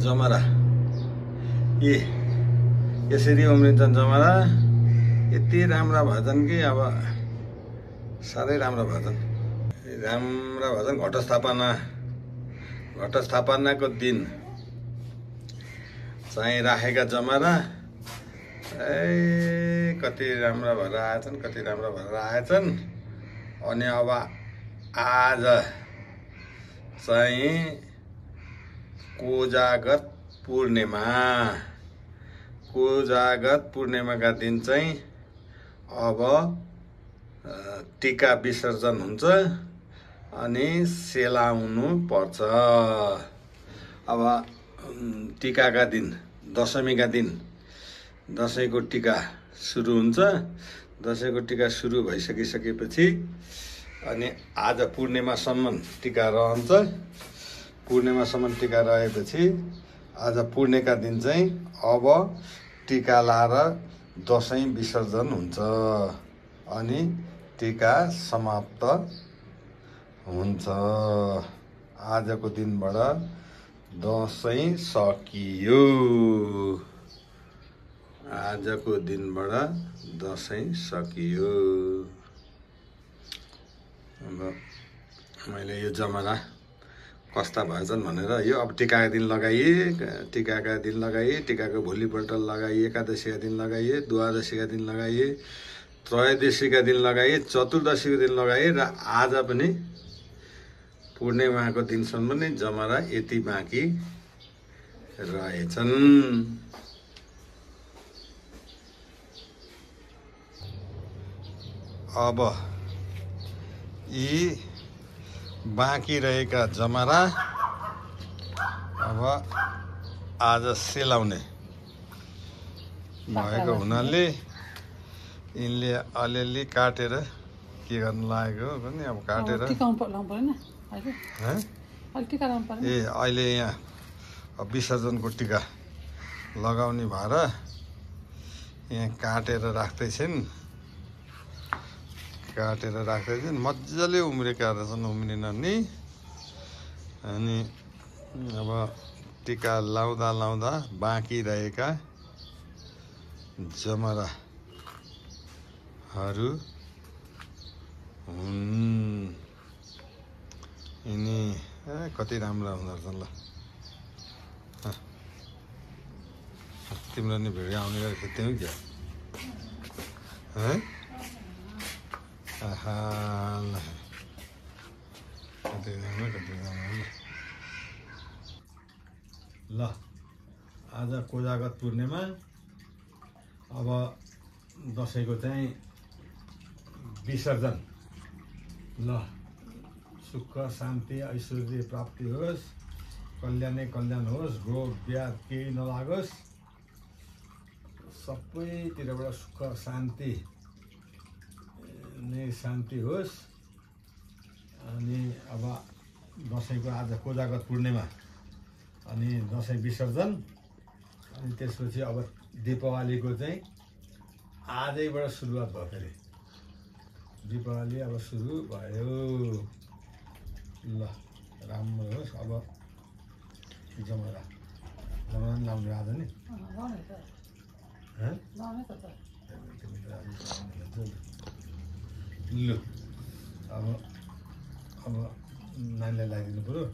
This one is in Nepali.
जमरा यसरी उम्रिन्छन् जमरा। यति राम्रा भजन कि अब साह्रै राम्रो भजन घटस्थापनाको दिन चाहिँ राखेका जमरा कति राम्रो भएर आएछन् अनि अब आज चाहिँ कोजागत पूर्णिमाका दिन चाहिँ अब टीका विसर्जन हुन्छ अनि सेलाउनु पर्छ। अब टीकाका दिन दशमीका दिन दशैंको टीका सुरु हुन्छ। दशैंको टीका सुरु भइसकेपछि अनि आज पूर्णिमासम्म टीका रहन्छ। पूर्णिमासम्म टीका रहेपछि आज पूर्णिका दिन चाहिँ अब टीका लाएर दशैं विसर्जन हुन्छ अनि टीका समाप्त हुन्छ। आजको दिनबाट दशैं सकियो। अब मैले यो जमरा कस्ता भएछन् भनेर यो अब टीकाका दिन लगाइए, टीकाको भोलिपल्ट लगाइए, एकादशीका दिन लगाइए, द्वादशीका दिन लगाइए, त्रयोदशीका दिन लगाइए, चतुर्दशीको दिन लगाइए र आज पनि पूर्णिमाको दिनसम्म नै जमरा यति बाँकी रहेछन्। अब यी बाँकी रहेका जमरा अब आज सेलाउने भएको हुनाले यिनले अलिअलि काटेर के गर्नु लागेको पनि अब काटेर अहिले यहाँ विसर्जनको टीका लगाउने भएर यहाँ काटेर राख्दैछन्। मजाले उम्रेका रहेछन्, उम्रिन नि। अनि अब टीका लाउँदा बाँकी रहेका जमराहरू हुन्। यिनी कति राम्रा हुँदो रहेछन्। ल तिम्रो नि भिडियो आउने गरेको थियौ क्या ल आज कोजागत पूर्णिमा। अब दशैंको चाहिँ विसर्जन। ल सुख शान्ति ऐश्वर्य प्राप्ति होस्, कल्याणै कल्याण होस्, रोग व्याध केही नलागोस्, सबैतिरबाट सुख शान्ति नै शान्ति होस्। अनि अब दशैंको आज कोजागत पूर्णिमा अनि दशैं विसर्जन अनि त्यसपछि अब दीपावलीको चाहिँ आजैबाट सुरुवात भयो। फेरि दीपावली अब सुरु भयो। ल राम्रो होस्। अब जमरा लाउने आज नि लु अब नानीलाई लगाइदिनु पर्यो।